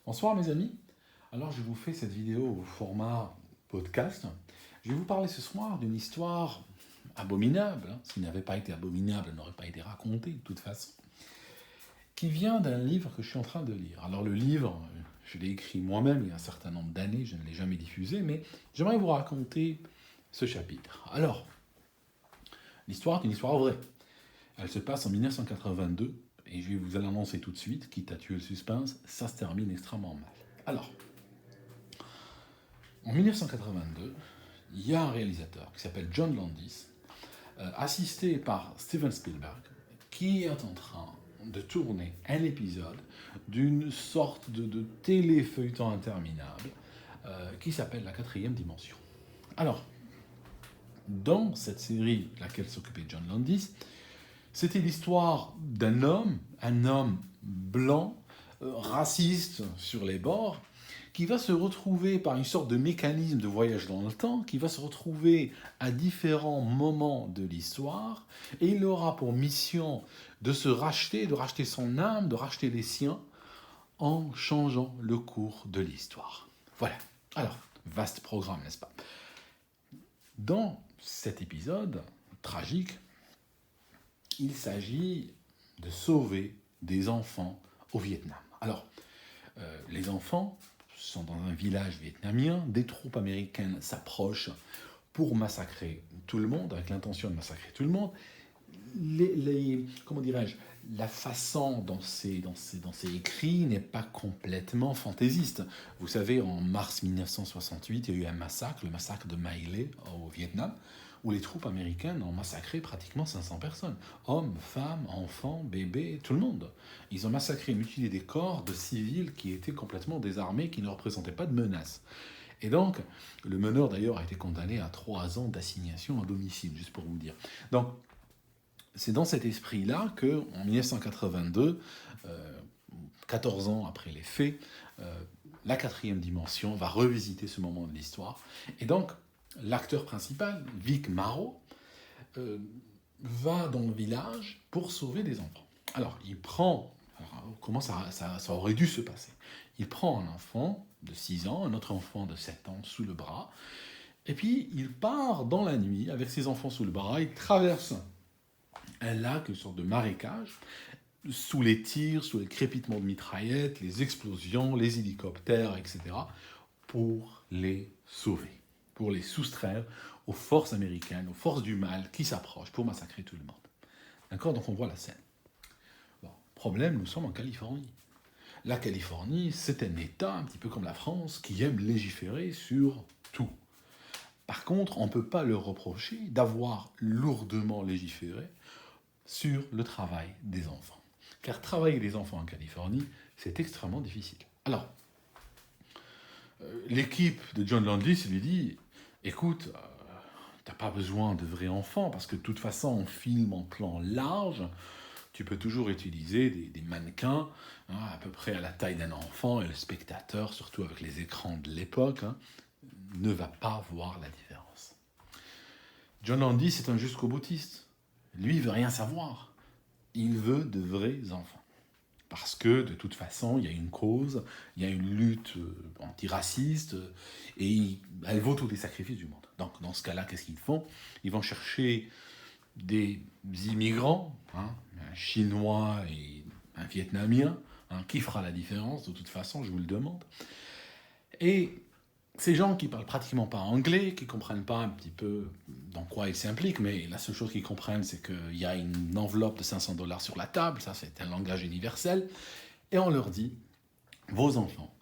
Bonsoir mes amis, alors je vous fais cette vidéo au format podcast. Je vais vous parler ce soir d'une histoire abominable, s'il n'avait pas été abominable, elle n'aurait pas été racontée de toute façon, qui vient d'un livre que je suis en train de lire. Alors le livre, je l'ai écrit moi-même il y a un certain nombre d'années, je ne l'ai jamais diffusé, mais j'aimerais vous raconter ce chapitre. Alors, l'histoire est une histoire vraie. Elle se passe en 1982, et je vais vous l'annoncer tout de suite, quitte à tuer le suspense, ça se termine extrêmement mal. Alors, en 1982, il y a un réalisateur qui s'appelle John Landis, assisté par Steven Spielberg, qui est en train de tourner un épisode d'une sorte de téléfeuilleton interminable qui s'appelle La Quatrième Dimension. Alors, dans cette série laquelle s'occupait John Landis, c'était l'histoire d'un homme, un homme blanc, raciste sur les bords, qui va se retrouver par une sorte de mécanisme de voyage dans le temps, qui va se retrouver à différents moments de l'histoire, et il aura pour mission de se racheter, de racheter son âme, de racheter les siens, en changeant le cours de l'histoire. Voilà. Alors, vaste programme, n'est-ce pas? Dans cet épisode tragique, il s'agit de sauver des enfants au Vietnam. Alors, les enfants sont dans un village vietnamien, des troupes américaines s'approchent pour massacrer tout le monde, avec l'intention de massacrer tout le monde. Comment dirais-je, la façon dont c'est écrit n'est pas complètement fantaisiste. Vous savez, en mars 1968, il y a eu un massacre, le massacre de My Lai au Vietnam, où les troupes américaines ont massacré pratiquement 500 personnes. Hommes, femmes, enfants, bébés, tout le monde. Ils ont massacré et mutilé des corps de civils qui étaient complètement désarmés, qui ne représentaient pas de menace. Et donc, le meneur d'ailleurs a été condamné à 3 ans d'assignation à domicile, juste pour vous dire. Donc, c'est dans cet esprit-là qu'en 1982, 14 ans après les faits, la quatrième dimension va revisiter ce moment de l'histoire. Et donc, l'acteur principal, Vic Morrow, va dans le village pour sauver des enfants. Alors, il prend... Alors, comment ça aurait dû se passer? Il prend un enfant de 6 ans, un autre enfant de 7 ans sous le bras, et puis il part dans la nuit avec ses enfants sous le bras, il traverse un lac, une sorte de marécage, sous les tirs, sous les crépitements de mitraillettes, les explosions, les hélicoptères, etc., pour les sauver, pour les soustraire aux forces américaines, aux forces du mal qui s'approchent pour massacrer tout le monde. D'accord? Donc on voit la scène. Bon, problème, nous sommes en Californie. La Californie, c'est un État, un petit peu comme la France, qui aime légiférer sur tout. Par contre, on ne peut pas leur reprocher d'avoir lourdement légiféré sur le travail des enfants. Car travailler les enfants en Californie, c'est extrêmement difficile. Alors, l'équipe de John Landis lui dit, écoute, t'as pas besoin de vrais enfants, parce que de toute façon, on filme en plan large, tu peux toujours utiliser des mannequins, à peu près à la taille d'un enfant, et le spectateur, surtout avec les écrans de l'époque, ne va pas voir la différence. John Landis est un jusqu'au-boutiste. Lui, il veut rien savoir. Il veut de vrais enfants. Parce que, de toute façon, il y a une cause, il y a une lutte antiraciste, et elle vaut tous les sacrifices du monde. Donc, dans ce cas-là, qu'est-ce qu'ils font? Ils vont chercher des immigrants, un Chinois et un Vietnamien, qui fera la différence, de toute façon, je vous le demande. Et ces gens qui parlent pratiquement pas anglais, qui comprennent pas un petit peu dans quoi ils s'impliquent, mais la seule chose qu'ils comprennent, c'est qu'il y a une enveloppe de $500 sur la table, ça c'est un langage universel, et on leur dit, vos enfants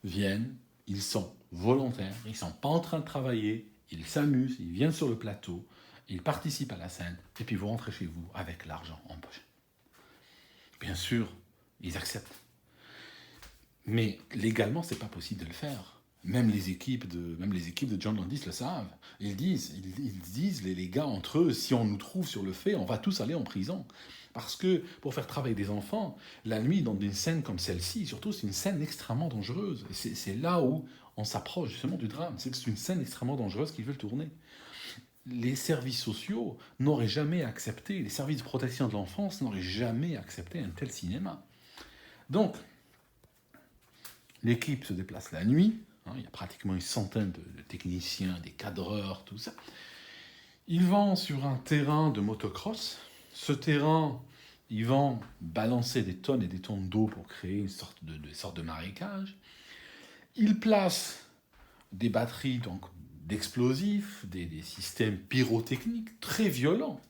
viennent, ils sont volontaires, ils sont pas en train de travailler, ils s'amusent, ils viennent sur le plateau, ils participent à la scène, et puis vous rentrez chez vous avec l'argent en poche. Bien sûr, ils acceptent. Mais légalement, c'est pas possible de le faire. Même les équipes de John Landis le savent. Ils disent, les gars, entre eux, si on nous trouve sur le fait, on va tous aller en prison. Parce que pour faire travailler des enfants, la nuit, dans une scène comme celle-ci, surtout, c'est une scène extrêmement dangereuse. Et c'est là où on s'approche justement du drame. C'est une scène extrêmement dangereuse qu'ils veulent tourner. Les services sociaux n'auraient jamais accepté, les services de protection de l'enfance n'auraient jamais accepté un tel cinéma. Donc, L'équipe se déplace la nuit, hein, il y a pratiquement une centaine de techniciens, des cadreurs, tout ça. Ils vont sur un terrain de motocross. Ce terrain, ils vont balancer des tonnes et des tonnes d'eau pour créer une sorte de marécage. Ils placent des batteries donc, d'explosifs, des systèmes pyrotechniques très violents.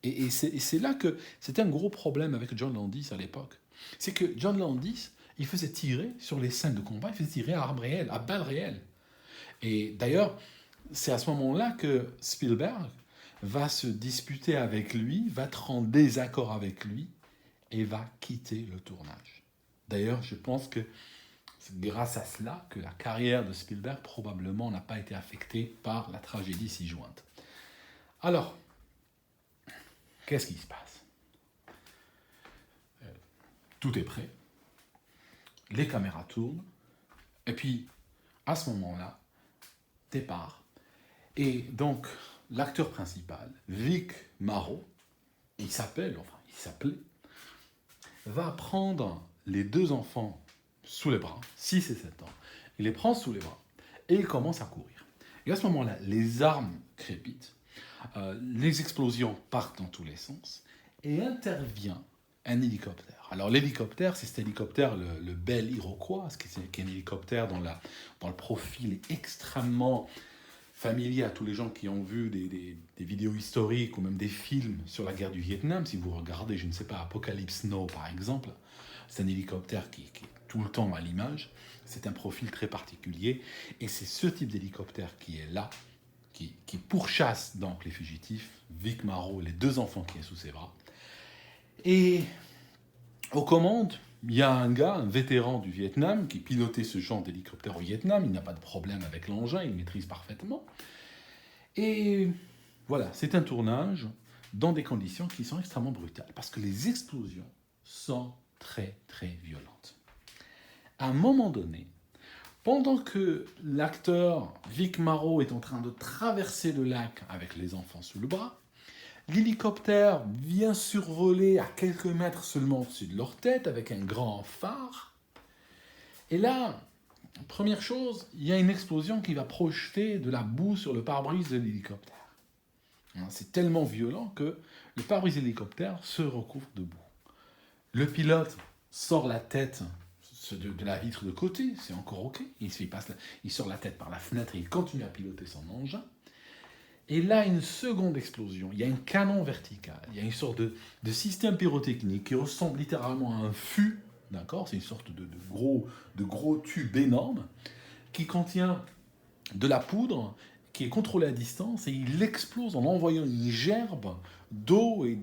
Et c'est là que c'était un gros problème avec John Landis à l'époque. C'est que John Landis, il faisait tirer sur les scènes de combat, il faisait tirer à armes réelles, à balles réelles. Et d'ailleurs, c'est à ce moment-là que Spielberg va se disputer avec lui, va être en désaccord avec lui et va quitter le tournage. D'ailleurs, je pense que c'est grâce à cela que la carrière de Spielberg probablement n'a pas été affectée par la tragédie ci-jointe. Alors, qu'est-ce qui se passe? Tout est prêt, les caméras tournent, et puis, à ce moment-là, départ. Et donc, l'acteur principal, Vic Morrow, il s'appelait, va prendre les deux enfants sous les bras, 6 et 7 ans. Il les prend sous les bras et il commence à courir. Et à ce moment-là, les armes crépitent, les explosions partent dans tous les sens et intervient un hélicoptère. Alors l'hélicoptère, c'est cet hélicoptère, le Bell Iroquois, qui est un hélicoptère dont le profil est extrêmement familier à tous les gens qui ont vu des vidéos historiques ou même des films sur la guerre du Vietnam. Si vous regardez, je ne sais pas, Apocalypse Now par exemple, c'est un hélicoptère qui est tout le temps à l'image. C'est un profil très particulier et c'est ce type d'hélicoptère qui est là, qui pourchasse donc les fugitifs, Vic Morrow, les deux enfants qui est sous ses bras. Et aux commandes, il y a un gars, un vétéran du Vietnam, qui pilotait ce genre d'hélicoptère au Vietnam. Il n'a pas de problème avec l'engin, il maîtrise parfaitement. Et voilà, c'est un tournage dans des conditions qui sont extrêmement brutales, parce que les explosions sont très, très violentes. À un moment donné, pendant que l'acteur Vic Morrow est en train de traverser le lac avec les enfants sous le bras, l'hélicoptère vient survoler à quelques mètres seulement au-dessus de leur tête avec un grand phare. Et là, première chose, il y a une explosion qui va projeter de la boue sur le pare-brise de l'hélicoptère. C'est tellement violent que le pare-brise de l'hélicoptère se recouvre de boue. Le pilote sort la tête de la vitre de côté, c'est encore ok. Il sort la tête par la fenêtre et il continue à piloter son engin. Et là, une seconde explosion. Il y a un canon vertical. Il y a une sorte de système pyrotechnique qui ressemble littéralement à un fût. D'accord ? C'est une sorte de gros tube énorme qui contient de la poudre qui est contrôlée à distance et il explose en envoyant une gerbe d'eau et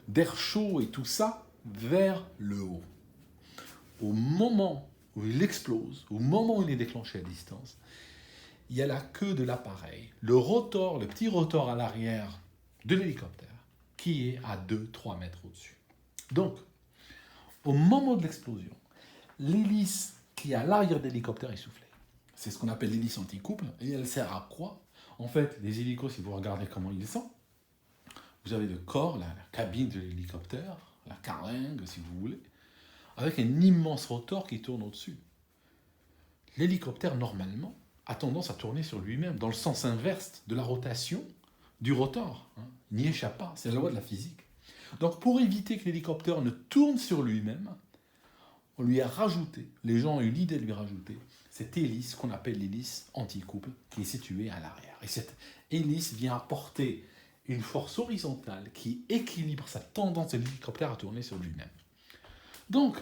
d'air chaud et tout ça vers le haut. Au moment où il explose, au moment où il est déclenché à distance, il y a la queue de l'appareil, le rotor, le petit rotor à l'arrière de l'hélicoptère, qui est à 2-3 mètres au-dessus. Donc, au moment de l'explosion, l'hélice qui est à l'arrière de l'hélicoptère est soufflée. C'est ce qu'on appelle l'hélice anti-couple. Et elle sert à quoi? En fait, les hélicos, si vous regardez comment ils sont, vous avez le corps, la cabine de l'hélicoptère, la carlingue, si vous voulez, avec un immense rotor qui tourne au-dessus. L'hélicoptère, normalement, a tendance à tourner sur lui-même, dans le sens inverse de la rotation du rotor. Il n'y échappe pas, c'est la loi de la physique. Donc pour éviter que l'hélicoptère ne tourne sur lui-même, on lui a rajouté, les gens ont eu l'idée de lui rajouter, cette hélice qu'on appelle l'hélice anti-couple, qui est située à l'arrière. Et cette hélice vient apporter une force horizontale qui équilibre sa tendance de l'hélicoptère à tourner sur lui-même. Donc,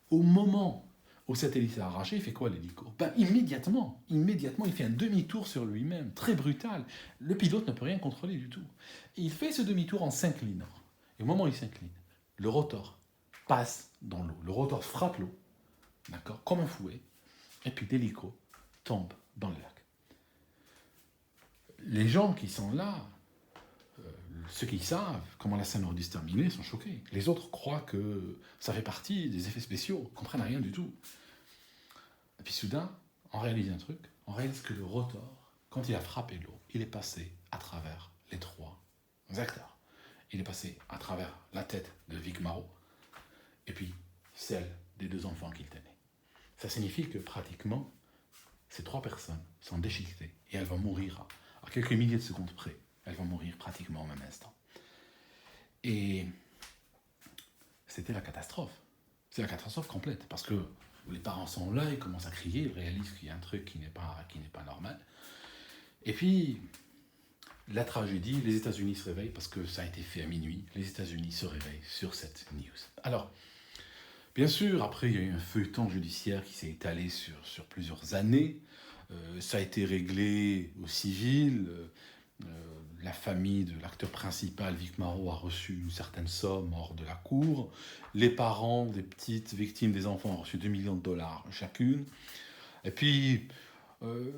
au moment où cette hélice est arrachée, il fait quoi l'hélico? Immédiatement, il fait un demi-tour sur lui-même, très brutal. Le pilote ne peut rien contrôler du tout. Il fait ce demi-tour en s'inclinant. Et au moment où il s'incline, le rotor passe dans l'eau. Le rotor frappe l'eau, d'accord, comme un fouet, et puis l'hélico tombe dans le lac. Les gens qui sont là, ceux qui savent comment la scène aurait dû se terminer, sont choqués. Les autres croient que ça fait partie des effets spéciaux, ne comprennent rien du tout. Et puis soudain, on réalise un truc, on réalise que le rotor, quand il a frappé l'eau, il est passé à travers les 3 acteurs. Il est passé à travers la tête de Vic Morrow, et puis celle des 2 enfants qu'il tenait. Ça signifie que pratiquement, ces 3 personnes sont déchiquetées et elles vont mourir à quelques milliers de secondes près. Elles vont mourir pratiquement au même instant. Et c'était la catastrophe. C'est la catastrophe complète parce que les parents sont là, ils commencent à crier, ils réalisent qu'il y a un truc qui n'est pas normal. Et puis, la tragédie, les États-Unis se réveillent parce que ça a été fait à minuit. Les États-Unis se réveillent sur cette news. Alors, bien sûr, après, il y a eu un feuilleton judiciaire qui s'est étalé sur plusieurs années. Ça a été réglé au civil. La famille de l'acteur principal, Vic Morrow, a reçu une certaine somme hors de la cour. Les parents des petites victimes des enfants ont reçu 2 millions de dollars chacune. Et puis,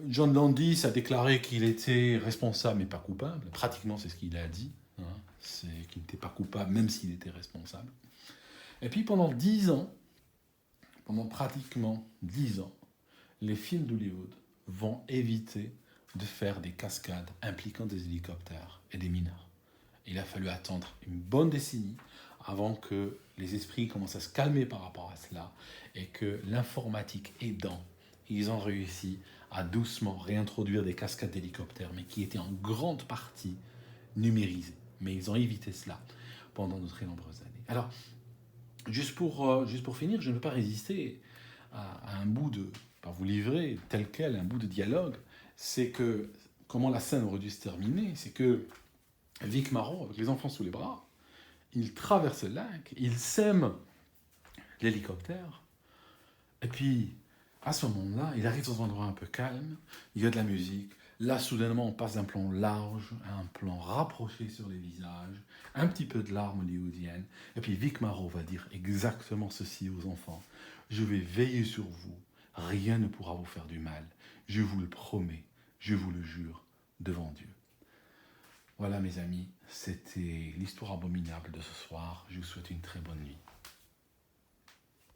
John Landis a déclaré qu'il était responsable mais pas coupable. Pratiquement, c'est ce qu'il a dit. Hein. C'est qu'il n'était pas coupable, même s'il était responsable. Et puis, pendant pratiquement 10 ans, les films d'Hollywood vont éviter de faire des cascades impliquant des hélicoptères et des mineurs. Il a fallu attendre une bonne décennie avant que les esprits commencent à se calmer par rapport à cela et que l'informatique aidant, ils ont réussi à doucement réintroduire des cascades d'hélicoptères, mais qui étaient en grande partie numérisées. Mais ils ont évité cela pendant de très nombreuses années. Alors, juste pour finir, je ne peux pas résister à un bout de, par vous livrer tel quel, un bout de dialogue, c'est que, comment la scène aurait dû se terminer, c'est que Vic Morrow, avec les enfants sous les bras, il traverse le lac, il sème l'hélicoptère, et puis, à ce moment-là, il arrive dans un endroit un peu calme, il y a de la musique, là, soudainement, on passe d'un plan large à un plan rapproché sur les visages, un petit peu de larmes hollywoodiennes, et puis Vic Morrow va dire exactement ceci aux enfants. Je vais veiller sur vous, rien ne pourra vous faire du mal, je vous le promets, je vous le jure, devant Dieu. Voilà mes amis, c'était l'histoire abominable de ce soir, je vous souhaite une très bonne nuit.